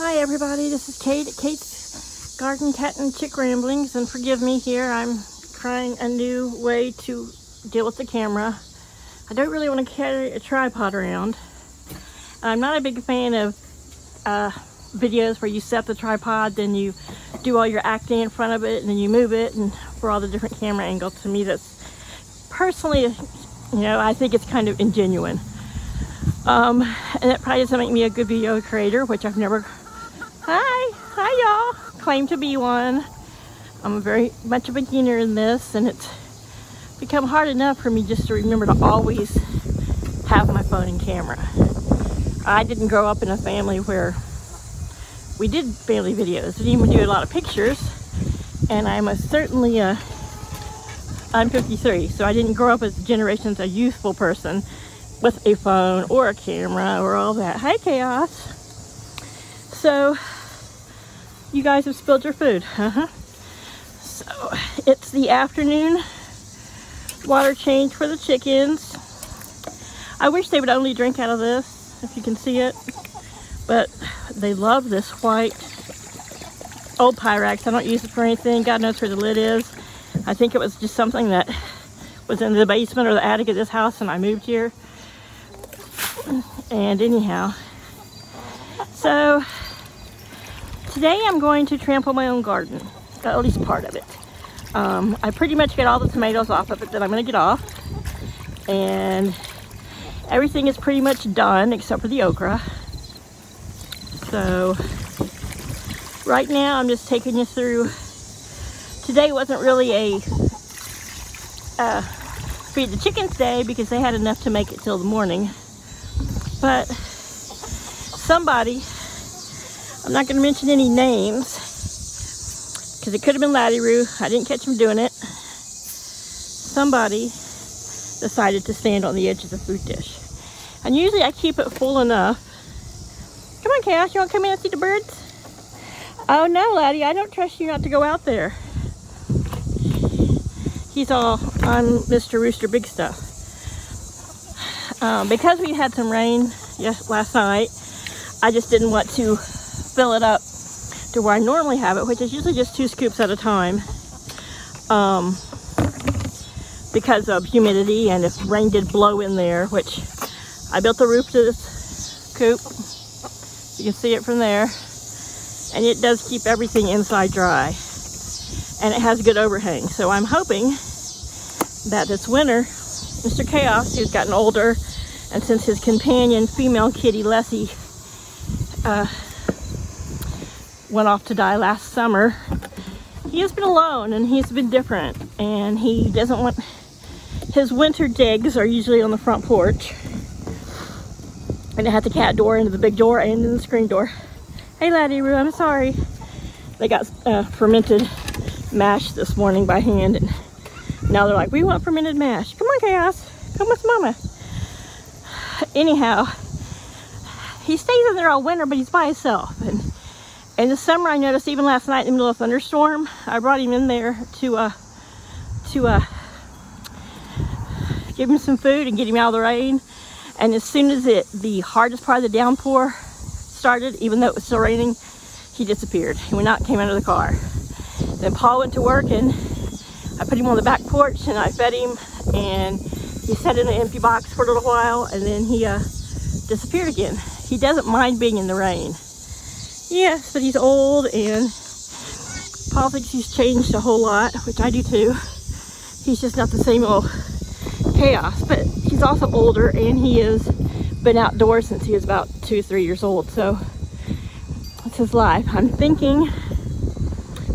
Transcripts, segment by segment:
Hi everybody, this is Kate at Kate's Garden Cat and Chick Ramblings, and forgive me here, I'm trying a new way to deal with the camera. I don't really want to carry a tripod around. I'm not a big fan of videos where you set the tripod, then you do all your acting in front of it, and then you move it, and for all the different camera angles. To me, that's personally, I think it's kind of ingenuine. And it probably doesn't make me a good video creator, which I've never... Hi y'all, claim to be one. I'm very much a beginner in this, and it's become hard enough for me just to remember to always have my phone and camera. I didn't grow up in a family where we did family videos. We didn't even do a lot of pictures, and I'm I'm 53, so I didn't grow up as generations a youthful person with a phone or a camera or all that. Hi Chaos. So you guys have spilled your food. So it's the afternoon water change for the chickens. I wish they would only drink out of this, if you can see it, but they love this white old Pyrex. I don't use it for anything. God knows where the lid is. I think it was just something that was in the basement or the attic of this house and I moved here. And anyhow, so today I'm going to trample my own garden, at least part of it. I pretty much get all the tomatoes off of it that I'm going to get off, and everything is pretty much done except for the okra. So right now I'm just taking you through. Today wasn't really a feed the chickens day because they had enough to make it till the morning. But somebody, I'm not going to mention any names because it could have been Laddie-Roo. I didn't catch him doing it. Somebody decided to stand on the edge of the fruit dish. And usually I keep it full enough. Come on, Chaos, you want to come in and see the birds? Oh no, Laddie, I don't trust you not to go out there. He's all, I'm Mr. Rooster Big Stuff. Because we had some rain last night, I just didn't want to fill it up to where I normally have it, which is usually just 2 scoops at a time, because of humidity and if rain did blow in there, which I built the roof to this coop. You can see it from there, and it does keep everything inside dry, and it has a good overhang. So I'm hoping that this winter, Mr. Chaos, who's gotten older, and since his companion, female kitty Lessie, went off to die last summer, he has been alone and he's been different, and he doesn't want his winter digs are usually on the front porch, and it had the cat door into the big door and in the screen door. Hey Laddie-Roo, I'm sorry. They got fermented mash this morning by hand, and now they're like, we want fermented mash. Come on, Chaos, come with Mama. Anyhow, he stays in there all winter, but he's by himself. And in the summer, I noticed even last night in the middle of a thunderstorm, I brought him in there to give him some food and get him out of the rain. And as soon as the hardest part of the downpour started, even though it was still raining, he disappeared. He went out and came out of the car. Then Paul went to work, and I put him on the back porch and I fed him, and he sat in an empty box for a little while, and then he disappeared again. He doesn't mind being in the rain. Yes, but he's old, and Paul thinks he's changed a whole lot, which I do too. He's just not the same old Chaos, but he's also older, and he has been outdoors since he was about 2 or 3 years old, so that's his life. I'm thinking,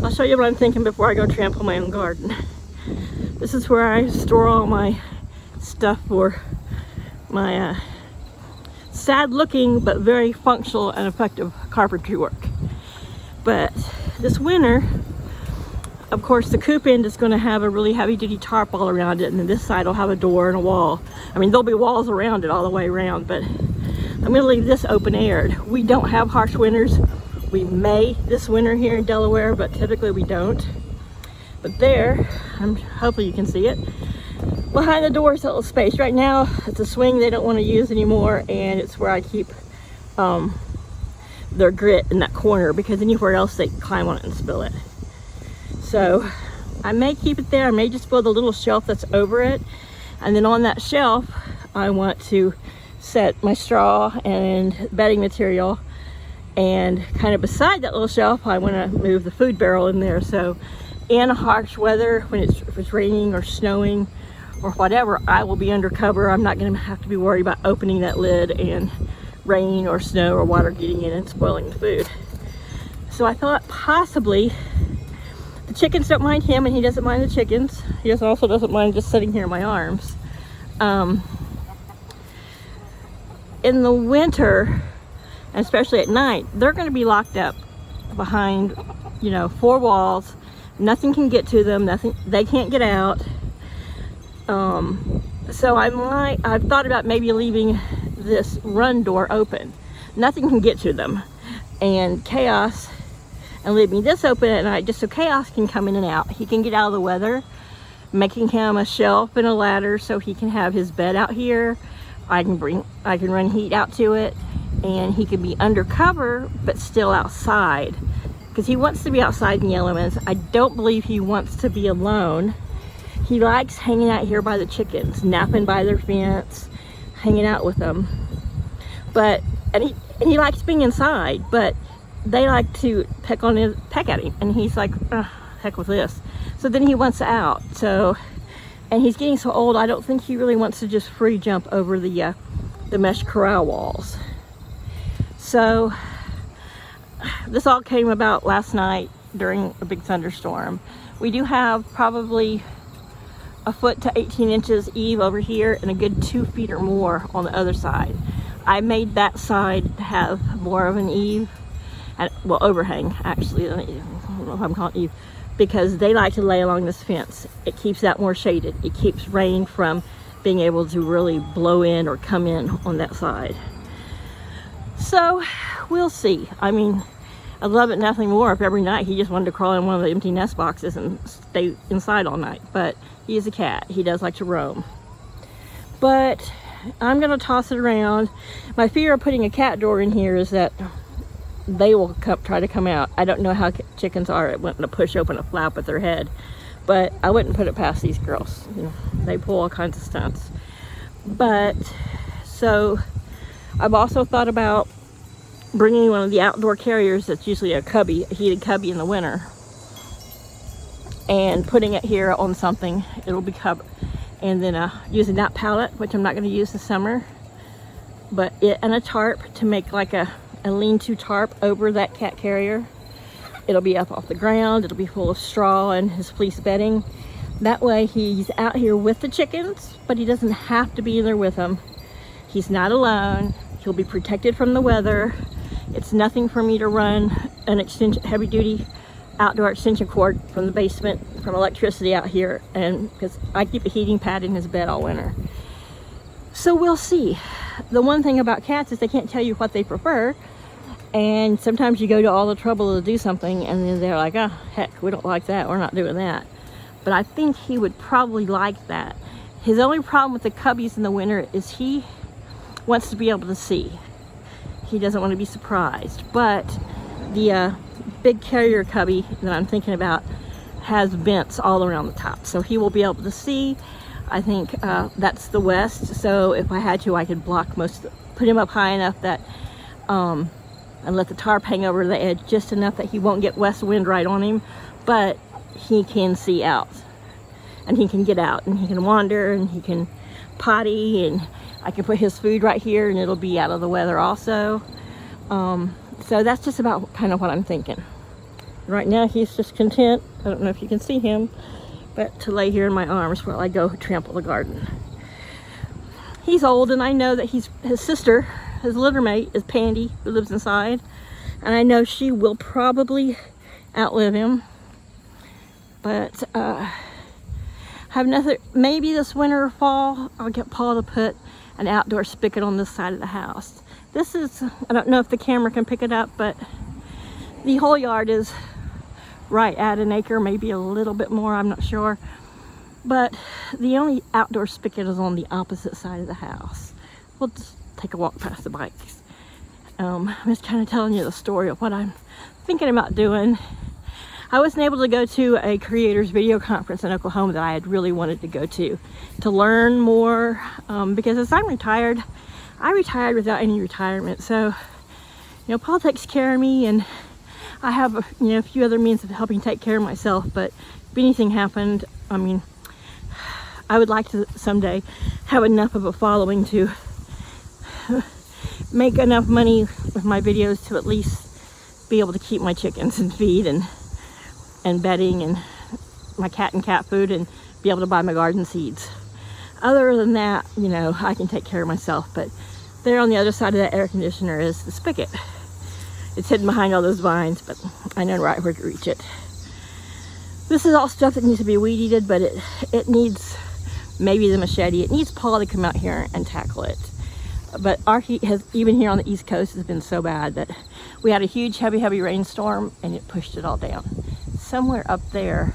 I'll show you what I'm thinking before I go trample my own garden. This is where I store all my stuff for my sad looking but very functional and effective carpentry work. But this winter, of course, the coop end is going to have a really heavy duty tarp all around it, and then this side will have a door and a wall. I mean, there'll be walls around it all the way around, but I'm going to leave this open aired. We don't have harsh winters. We may this winter here in Delaware, but typically we don't. But there, hopefully you can see it, behind the door is a little space. Right now it's a swing they don't want to use anymore, and it's where I keep their grit in that corner, because anywhere else they climb on it and spill it. So I may keep it there. I may just build a little shelf that's over it, and then on that shelf I want to set my straw and bedding material, and kind of beside that little shelf I want to move the food barrel in there. So in harsh weather, when if it's raining or snowing or whatever, I will be under cover. I'm not going to have to be worried about opening that lid and rain or snow or water getting in and spoiling the food. So I thought possibly the chickens don't mind him, and he doesn't mind the chickens. He also doesn't mind just sitting here in my arms. In the winter, and especially at night, they're going to be locked up behind, you know, 4 walls. Nothing can get to them. Nothing. They can't get out. So I've thought about maybe leaving this run door open. Nothing can get to them, and chaos, and leaving this open at night just so chaos can come in and out. He can get out of the weather, making him a shelf and a ladder so he can have his bed out here. I can run heat out to it, and he can be undercover but still outside, because he wants to be outside in the elements. I don't believe he wants to be alone. He likes hanging out here by the chickens, napping by their fence, hanging out with them. But and he likes being inside, but they like to peck at him, and he's like, heck with this. So then he wants out. So, and he's getting so old, I don't think he really wants to just free jump over the mesh corral walls. So this all came about last night during a big thunderstorm. We do have probably a foot to 18 inches eave over here, and a good 2 feet or more on the other side. I made that side have more of an eave, and well, overhang actually. I don't know if I'm calling it eave, because they like to lay along this fence. It keeps that more shaded. It keeps rain from being able to really blow in or come in on that side. So we'll see. I mean, I'd love it nothing more if every night he just wanted to crawl in one of the empty nest boxes and stay inside all night. But he is a cat. He does like to roam. But I'm going to toss it around. My fear of putting a cat door in here is that they will try to come out. I don't know how chickens are at wanting to push open a flap with their head, but I wouldn't put it past these girls. You know, they pull all kinds of stunts. But so I've also thought about bringing one of the outdoor carriers that's usually a heated cubby in the winter, and putting it here on something. It'll be covered, and then using that pallet, which I'm not going to use this summer, but it and a tarp to make like a lean-to tarp over that cat carrier. It'll be up off the ground. It'll be full of straw and his fleece bedding. That way he's out here with the chickens, but he doesn't have to be in there with them. He's not alone. He'll be protected from the weather. It's nothing for me to run an heavy-duty outdoor extension cord from the basement, from electricity out here, and because I keep a heating pad in his bed all winter. So we'll see. The one thing about cats is they can't tell you what they prefer, and sometimes you go to all the trouble to do something and then they're like, oh heck, we don't like that, we're not doing that. But I think he would probably like that. His only problem with the cubbies in the winter is he wants to be able to see. He doesn't want to be surprised. But the big carrier cubby that I'm thinking about has vents all around the top, so he will be able to see. I think that's the west, so if I had to, I could block put him up high enough that and let the tarp hang over the edge just enough that he won't get west wind right on him, but he can see out, and he can get out, and he can wander, and he can potty, and I can put his food right here, and it'll be out of the weather also. So that's just about kind of what I'm thinking. Right now he's just content, I don't know if you can see him, but to lay here in my arms while I go trample the garden. He's old, and I know that his sister, his litter mate, is Pandy, who lives inside, and I know she will probably outlive him. But have nothing. Maybe this winter or fall I'll get Paul to put an outdoor spigot on this side of the house. This is, I don't know if the camera can pick it up, but the whole yard is right at an acre, maybe a little bit more, I'm not sure. But the only outdoor spigot is on the opposite side of the house. We'll just take a walk past the bikes. I'm just kind of telling you the story of what I'm thinking about doing. I wasn't able to go to a creators video conference in Oklahoma that I had really wanted to go to learn more, because as I'm retired, I retired without any retirement. So, Paul takes care of me, and I have, a few other means of helping take care of myself. But if anything happened, I would like to someday have enough of a following to make enough money with my videos to at least be able to keep my chickens and feed and bedding and my cat and cat food, and be able to buy my garden seeds. Other than that, I can take care of myself. But there on the other side of that air conditioner is the spigot. It's hidden behind all those vines, but I know right where to reach it. This is all stuff that needs to be weed eated, but it needs maybe the machete. It needs Paul to come out here and tackle it. But our heat has, even here on the East Coast, has been so bad that we had a huge, heavy rainstorm, and it pushed it all down. Somewhere up there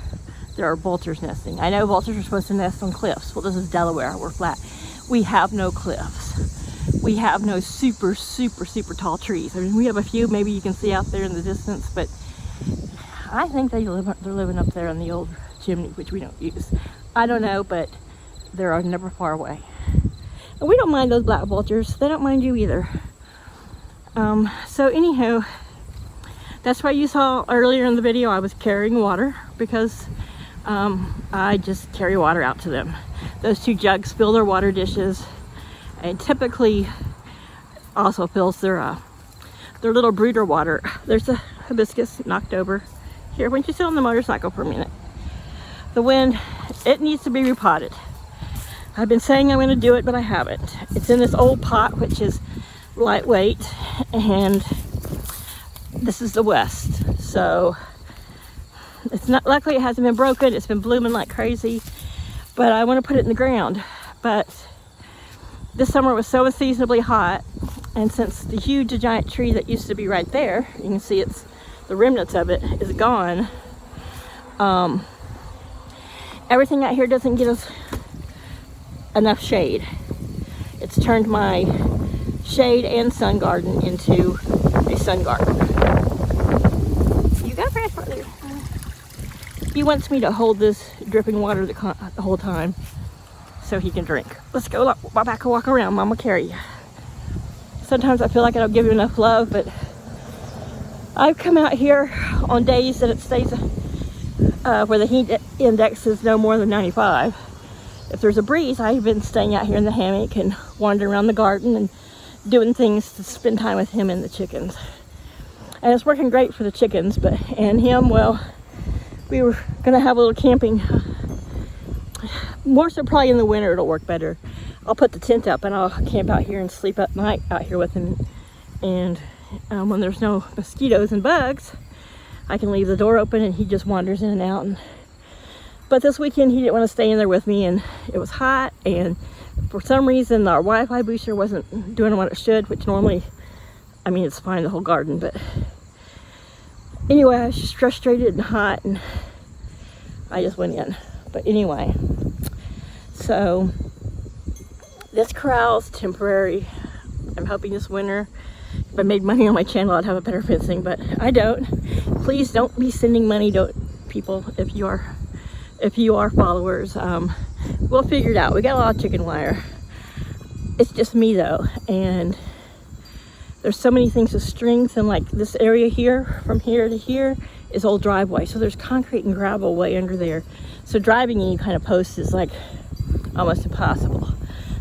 are vultures nesting. I know vultures are supposed to nest on cliffs. Well, this is Delaware. We're flat. We have no cliffs. We have no super tall trees. We have a few, maybe you can see out there in the distance, but I think they're living up there on the old chimney, which we don't use. I don't know, but they're never far away. And we don't mind those black vultures. They don't mind you either. So anyhow, that's why you saw earlier in the video I was carrying water, because I just carry water out to them. Those two jugs fill their water dishes, and typically also fills their little brooder water. There's a hibiscus knocked over here. Why don't you sit on the motorcycle for a minute? The wind, it needs to be repotted. I've been saying I'm going to do it, but I haven't. It's in this old pot, which is lightweight, and this is the west. So it's not, luckily it hasn't been broken. It's been blooming like crazy, but I want to put it in the ground. But this summer was so unseasonably hot, and since the huge giant tree that used to be right there, you can see the remnants of it is gone. Everything out here doesn't get us enough shade. It's turned my shade and sun garden into a sun garden. You got grass right there. He wants me to hold this dripping water the whole time so he can drink. Let's go back and walk around. Mama carry you. Sometimes I feel like I don't give you enough love, but I've come out here on days that it stays where the heat index is no more than 95. If there's a breeze, I've been staying out here in the hammock and wandering around the garden and doing things to spend time with him and the chickens. And it's working great for the chickens, and him, well, we were gonna have a little camping. More so probably in the winter it'll work better. I'll put the tent up and I'll camp out here and sleep at night out here with him. And when there's no mosquitoes and bugs, I can leave the door open and he just wanders in and out. But this weekend he didn't want to stay in there with me, and it was hot, and for some reason our Wi-Fi booster wasn't doing what it should, which normally, it's fine, the whole garden, but anyway, I was just frustrated and hot, and I just went in. But anyway, so this corral's temporary. I'm hoping this winter, if I made money on my channel, I'd have a better fencing, but I don't. Please don't be sending money to people if you are followers. We'll figure it out. We got a lot of chicken wire. It's just me though, and there's so many things with strings, and like this area here, from here to here, is old driveway, so there's concrete and gravel way under there, so driving any kind of post is like almost impossible.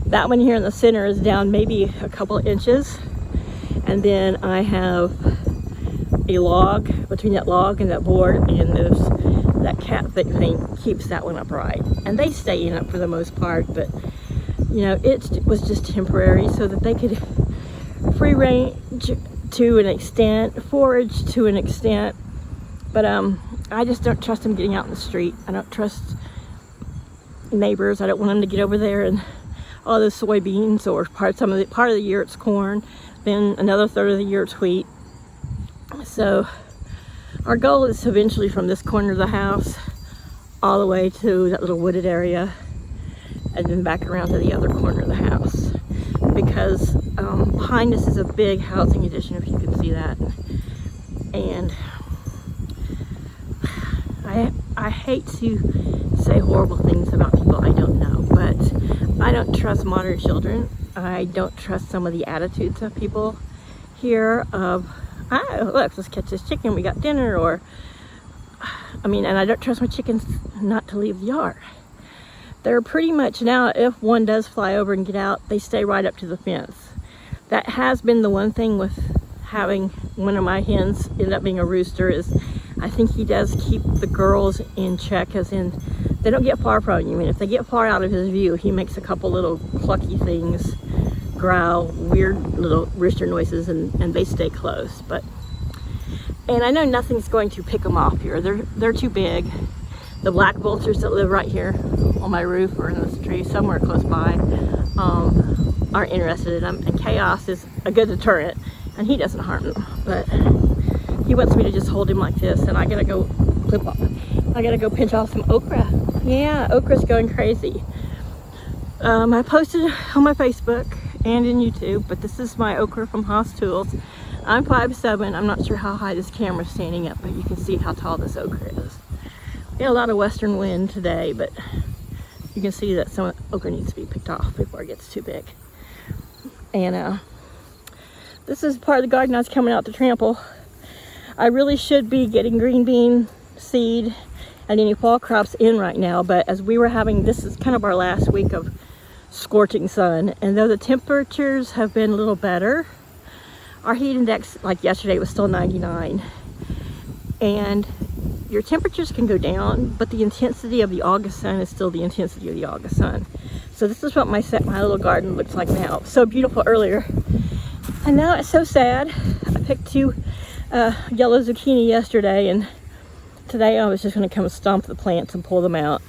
That one here in the center is down maybe a couple of inches, and then I have a log between that log and that board, and that cat thing keeps that one upright, and they stay in it for the most part. But it was just temporary so that they could free range to an extent, forage to an extent, but I just don't trust them getting out in the street. I don't trust neighbors. I don't want them to get over there and all those soybeans, or part of the year it's corn, then another third of the year it's wheat. So our goal is eventually from this corner of the house all the way to that little wooded area, and then back around to the other corner of the house, because behind us is a big housing addition, if you can see that. And I hate to say horrible things about people I don't know, but I don't trust modern children. I don't trust some of the attitudes of people here of, oh, look, let's catch this chicken, we got dinner, or, I mean, and I don't trust my chickens not to leave the yard. They're pretty much now, if one does fly over and get out, they stay right up to the fence. That has been the one thing with having one of my hens end up being a rooster, is I think he does keep the girls in check, as in they don't get far from you. I mean, if they get far out of his view, he makes a couple little clucky things, growl, weird little rooster noises, and they stay close. And I know nothing's going to pick them off here. They're too big. The black vultures that live right here on my roof or in this tree somewhere close by aren't interested in them. And Chaos is a good deterrent, and he doesn't harm them. But he wants me to just hold him like this, and I gotta go clip off. I gotta go pinch off some okra. Yeah, okra's going crazy. I posted on my Facebook and in YouTube, but this is my okra from Haas Tools. I'm 5'7". I'm not sure how high this camera's standing up, but you can see how tall this okra is. We had a lot of western wind today, but you can see that some of the okra needs to be picked off before it gets too big. And this is part of the garden I was coming out to trample. I really should be getting green bean seed and any fall crops in right now, but as we were having, this is kind of our last week of scorching sun, and though the temperatures have been a little better, our heat index, like yesterday, was still 99. And your temperatures can go down, but the intensity of the August sun is still the intensity of the August sun. So this is what my little garden looks like now. So beautiful earlier, and now it's so sad. I picked 2 yellow zucchini yesterday, and today I was just going to come stomp the plants and pull them out.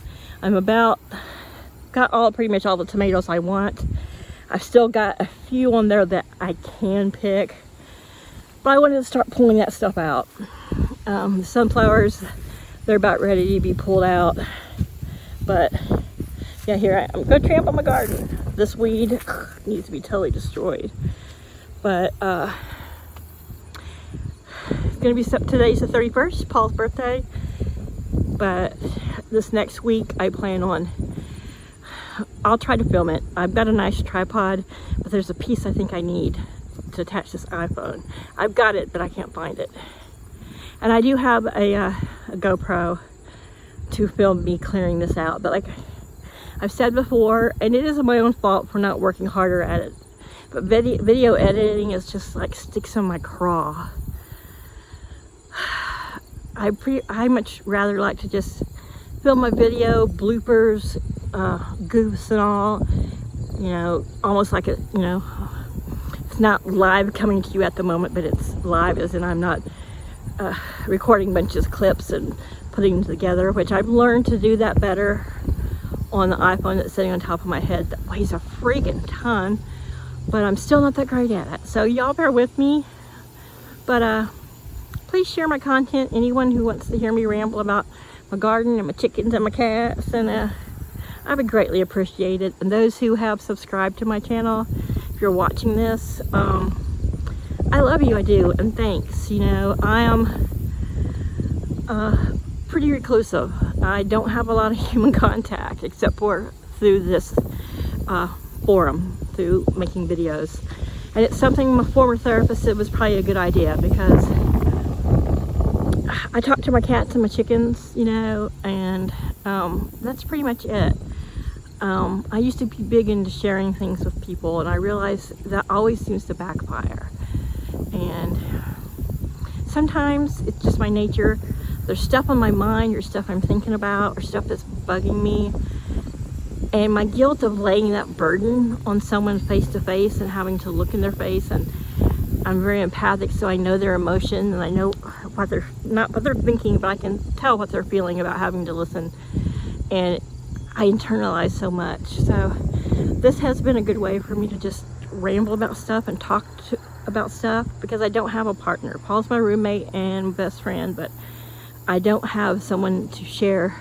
Got pretty much all the tomatoes I want. I've still got a few on there that I can pick, but I wanted to start pulling that stuff out. The sunflowers, they're about ready to be pulled out, but yeah, here I am. I'm going to trample my garden. This weed needs to be totally destroyed, but it's going to be, today's the 31st, Paul's birthday, but this next week I plan on, I'll try to film it. I've got a nice tripod, but there's a piece I think I need to attach this iPhone. I've got it, but I can't find it. And I do have a GoPro to film me clearing this out. But like I've said before, and it is my own fault for not working harder at it, but video editing is just like sticks in my craw. I much rather like to just film my video, bloopers, goofs and all, you know, almost like it's not live coming to you at the moment, but it's live as in I'm not recording bunches of clips and putting them together, which I've learned to do that better on the iPhone that's sitting on top of my head that weighs a freaking ton, but I'm still not that great at it. So y'all bear with me, but please share my content. Anyone who wants to hear me ramble about my garden and my chickens and my cats, and I would greatly appreciate it. And those who have subscribed to my channel, if you're watching this, I love you, I do, and thanks. You know, I am pretty reclusive. I don't have a lot of human contact except for through this forum, through making videos. And it's something my former therapist said was probably a good idea, because I talk to my cats and my chickens, you know, and that's pretty much it. I used to be big into sharing things with people, and I realized that always seems to backfire. And sometimes it's just my nature. There's stuff on my mind, or stuff I'm thinking about, or stuff that's bugging me. And my guilt of laying that burden on someone face to face and having to look in their face, and I'm very empathic, so I know their emotion, and I know what they're, not what they're thinking, but I can tell what they're feeling about having to listen. And I internalize so much. So this has been a good way for me to just ramble about stuff and talk about stuff, because I don't have a partner. Paul's my roommate and best friend, but I don't have someone to share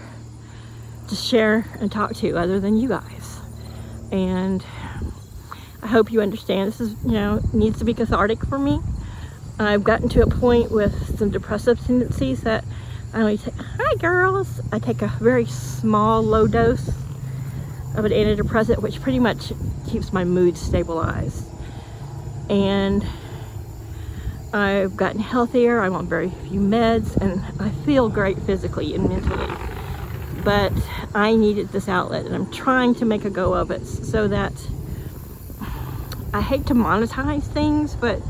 and talk to other than you guys. And I hope you understand. This is, needs to be cathartic for me. I've gotten to a point with some depressive tendencies that I only take, hi girls, I take a very small, low dose of an antidepressant, which pretty much keeps my mood stabilized. And I've gotten healthier. I'm on very few meds, and I feel great physically and mentally. But I needed this outlet, and I'm trying to make a go of it so that I hate to monetize things, but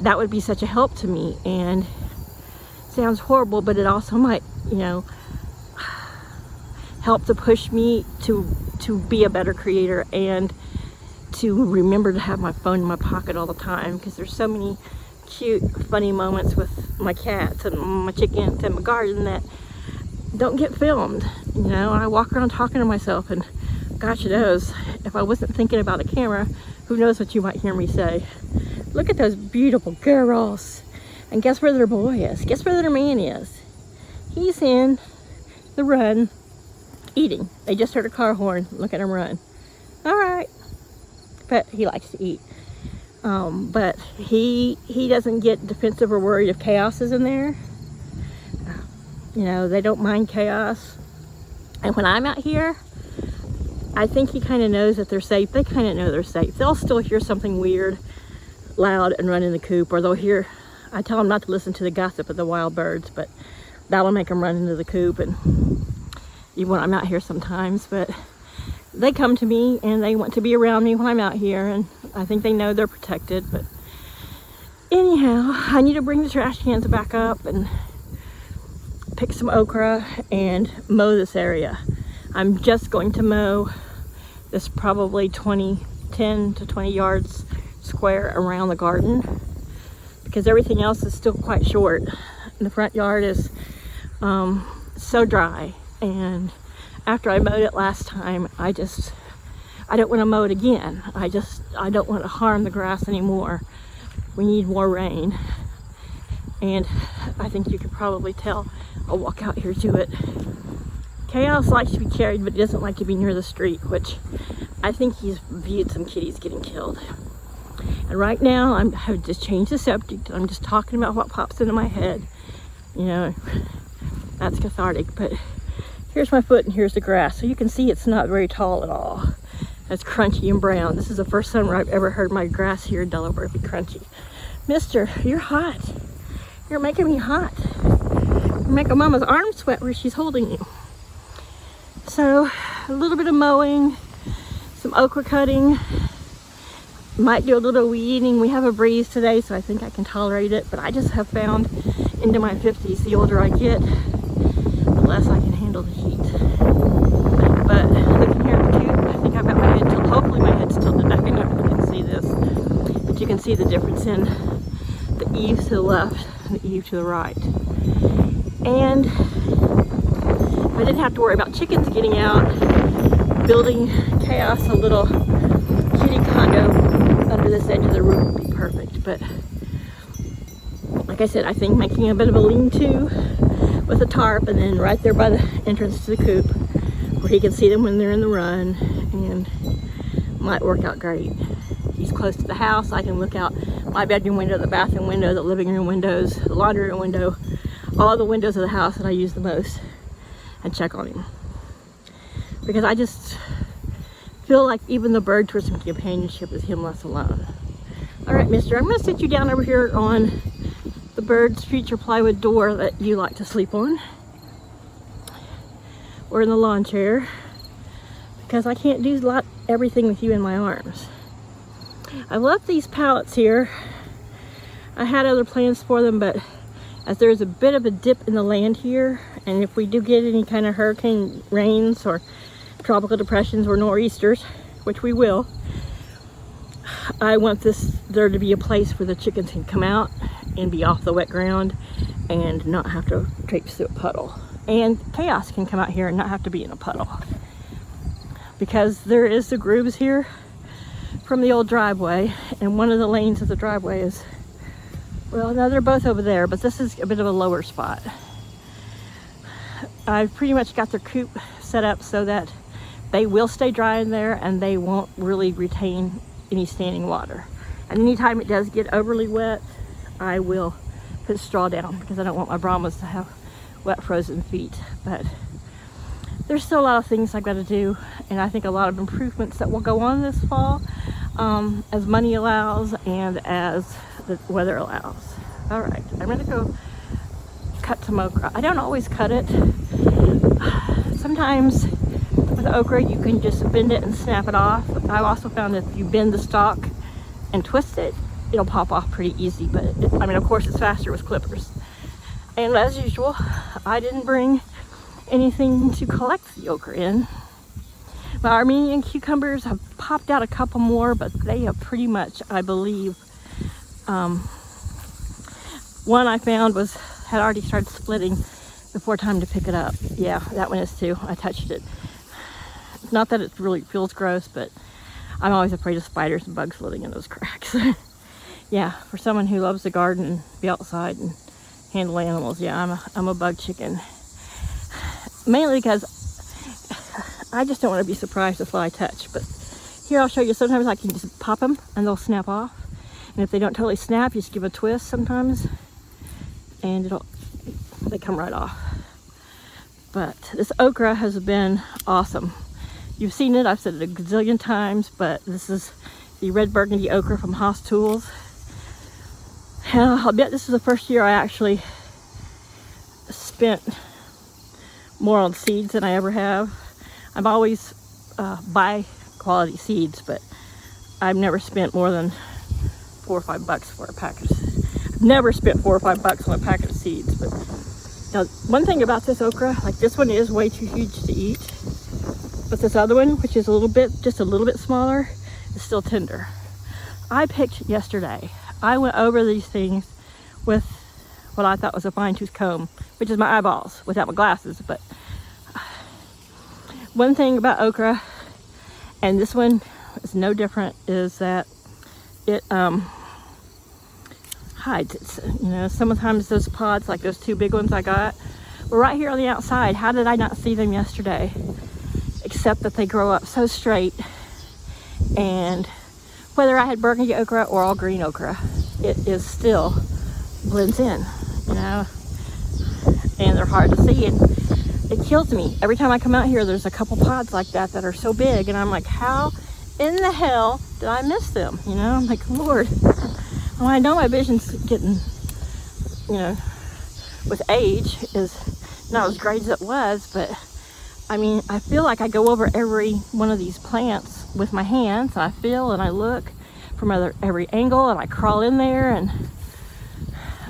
that would be such a help to me. And it sounds horrible, but it also might, help to push me to be a better creator and to remember to have my phone in my pocket all the time, because there's so many cute, funny moments with my cats and my chickens and my garden that don't get filmed. I walk around talking to myself, and gosh knows, if I wasn't thinking about a camera, who knows what you might hear me say. Look at those beautiful girls. And guess where their boy is? Guess where their man is? He's in the run eating. They just heard a car horn. Look at him run. All right. But he likes to eat. But he doesn't get defensive or worried if chaos is in there. They don't mind chaos. And when I'm out here, I think he kind of knows that they're safe. They kind of know they're safe. They'll still hear something weird, loud, and run in the coop. Or they'll hear, I tell them not to listen to the gossip of the wild birds, but that'll make them run into the coop. And even when I'm out here sometimes, but they come to me and they want to be around me when I'm out here, and I think they know they're protected. But anyhow, I need to bring the trash cans back up and pick some okra and mow this area. I'm just going to mow this probably 10 to 20 yards square around the garden, because everything else is still quite short. And the front yard is so dry, and after I mowed it last time, I don't want to mow it again. I don't want to harm the grass anymore. We need more rain. And I think you could probably tell. I'll walk out here to it. Chaos likes to be carried, but he doesn't like to be near the street, which I think he's viewed some kitties getting killed. And right now, I've just changed the subject. I'm just talking about what pops into my head. That's cathartic. But here's my foot and here's the grass. So you can see it's not very tall at all. It's crunchy and brown. This is the first summer I've ever heard my grass here in Delaware be crunchy. Mister, you're hot. You're making me hot. You're making Mama's arm sweat where she's holding you. So a little bit of mowing, some okra cutting, might do a little weeding. We have a breeze today, so I think I can tolerate it, but I just have found into my 50s, the older I get, the less I can handle the heat. But looking here at the coop, I think I've got my head tilted. Hopefully my head's tilted back. I don't know if you can see this, but you can see the difference in the eaves to the left and the eave to the right. And I didn't have to worry about chickens getting out, building chaos, a little kitty condo under this edge of the roof would be perfect. But like I said, I think making a bit of a lean-to with a tarp, and then right there by the entrance to the coop where he can see them when they're in the run, and might work out great. He's close to the house. I can look out my bedroom window, the bathroom window, the living room windows, the laundry room window, all the windows of the house that I use the most, and check on him. Because I just feel like even the birds were some companionship with him less alone. All right, mister, I'm gonna sit you down over here on the bird's future plywood door that you like to sleep on, or in the lawn chair, because I can't do everything with you in my arms. I love these pallets here. I had other plans for them, but as there's a bit of a dip in the land here, and if we do get any kind of hurricane rains or tropical depressions or nor'easters, which we will, I want there to be a place where the chickens can come out and be off the wet ground and not have to traipse through a puddle. And chaos can come out here and not have to be in a puddle. Because there is the grooves here from the old driveway, and one of the lanes of the driveway is, well, no, they're both over there, but this is a bit of a lower spot. I've pretty much got their coop set up so that they will stay dry in there and they won't really retain any standing water. And anytime it does get overly wet, I will put straw down because I don't want my Brahmas to have wet frozen feet. But there's still a lot of things I've got to do, and I think a lot of improvements that will go on this fall, as money allows and as the weather allows. All right, I'm gonna go cut some okra. I don't always cut it. Sometimes with okra you can just bend it and snap it off. I've also found that if you bend the stalk and twist it, it'll pop off pretty easy, but I mean, of course it's faster with clippers. And as usual, I didn't bring anything to collect the okra in. My Armenian cucumbers have popped out a couple more, but they have pretty much, I believe, one I found had already started splitting before time to pick it up. Yeah, that one is too. I touched it. Not that it really feels gross, but I'm always afraid of spiders and bugs floating in those cracks. Yeah, for someone who loves the garden and be outside and handle animals, yeah, I'm a bug chicken. Mainly because I just don't want to be surprised with what I touch. But here I'll show you. Sometimes I can just pop them and they'll snap off. And if they don't totally snap, you just give a twist sometimes, and they come right off. But this okra has been awesome. You've seen it, I've said it a gazillion times, but this is the red burgundy okra from Haas Tools. I'll bet this is the first year I actually spent more on seeds than I ever have. I'm always buy quality seeds, but I've never spent more than $4 or $5 for a package. I've never spent $4 or $5 on a packet of seeds. But now, one thing about this okra, like this one is way too huge to eat, but this other one, which is just a little bit smaller, is still tender. I picked yesterday. I went over these things with what I thought was a fine-tooth comb, which is my eyeballs without my glasses. But one thing about okra, and this one is no different, is that it hides. It's, you know, sometimes those pods, like those two big ones I got, were right here on the outside. How did I not see them yesterday? Except that they grow up so straight, and whether I had burgundy okra or all green okra, it is still blends in, you know, and they're hard to see, and it kills me. Every time I come out here, there's a couple pods like that are so big, and I'm like, how in the hell did I miss them? You know, I'm like, Lord. Well, I know my vision's getting, you know, with age is not as great as it was, but I mean, I feel like I go over every one of these plants with my hands, and I feel and I look from every angle, and I crawl in there and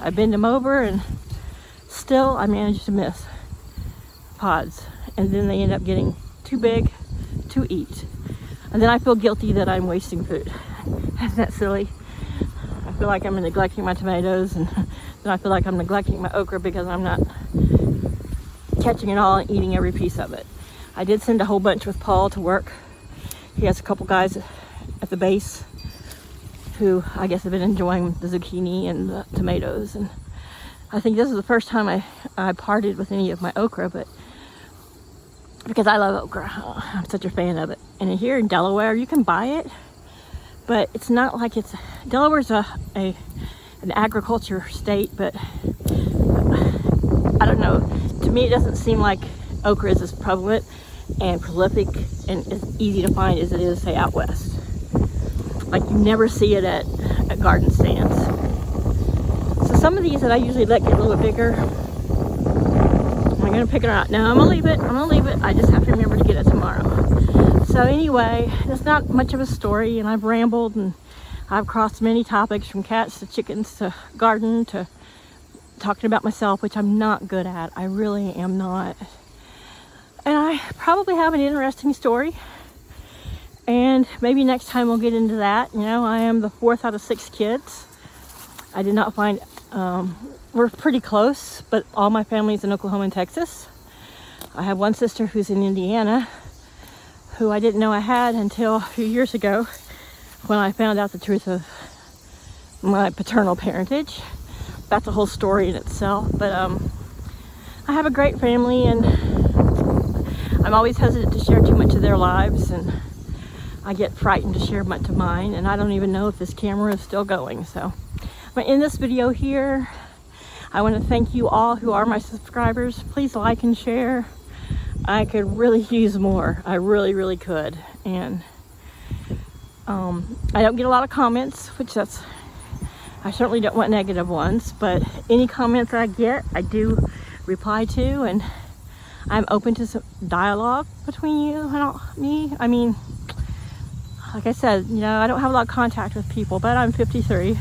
I bend them over, and still I manage to miss pods, and then they end up getting too big to eat, and then I feel guilty that I'm wasting food. Isn't that silly? I feel like I'm neglecting my tomatoes, and then I feel like I'm neglecting my okra because I'm not catching it all and eating every piece of it. I did send a whole bunch with Paul to work. He has a couple guys at the base who I guess have been enjoying the zucchini and the tomatoes, and I think this is the first time I parted with any of my okra, but because I love okra. I'm such a fan of it. And here in Delaware, you can buy it, but it's not like Delaware's an agriculture state, but I don't know. To me, it doesn't seem like okra is as prevalent and prolific and as easy to find as it is, say, out west. Like, you never see it at garden stands. So some of these that I usually let get a little bit bigger, I'm gonna pick it out. Now I'm gonna leave it. I just have to remember to get it tomorrow. So anyway, it's not much of a story, and I've rambled, and I've crossed many topics from cats to chickens to garden to talking about myself, which I'm not good at. I really am not. And I probably have an interesting story, and maybe next time we'll get into that. You know, I am the 4th out of 6 kids. I did not find, we're pretty close, but all my family's in Oklahoma and Texas. I have one sister who's in Indiana, who I didn't know I had until a few years ago when I found out the truth of my paternal parentage. That's a whole story in itself, but I have a great family, and I'm always hesitant to share too much of their lives, and I get frightened to share much of mine, and I don't even know if this camera is still going. So I'm gonna end this video here. I want to thank you all who are my subscribers. Please like and share. I could really use more. I really could. And I don't get a lot of comments, which I certainly don't want negative ones, but any comments I get, I do reply to, and I'm open to some dialogue between you and me. I mean, like I said, you know, I don't have a lot of contact with people, but I'm 53.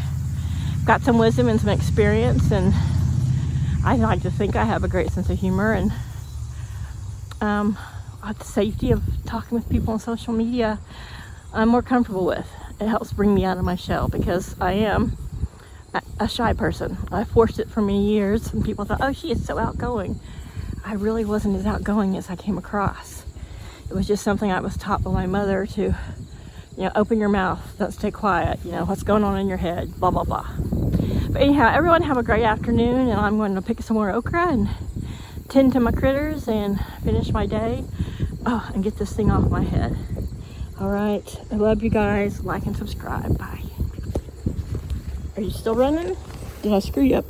Got some wisdom and some experience, and I like to think I have a great sense of humor, and the safety of talking with people on social media, I'm more comfortable with. It helps bring me out of my shell, because I am a shy person. I forced it for many years, and people thought, oh, she is so outgoing. I really wasn't as outgoing as I came across. It was just something I was taught by my mother to, you know, open your mouth, don't stay quiet, you know, what's going on in your head, blah, blah, blah. But anyhow, everyone have a great afternoon, and I'm going to pick some more okra and tend to my critters and finish my day. Oh, and get this thing off my head. All right, I love you guys. Like and subscribe. Bye. Are you still running? Did I screw you up?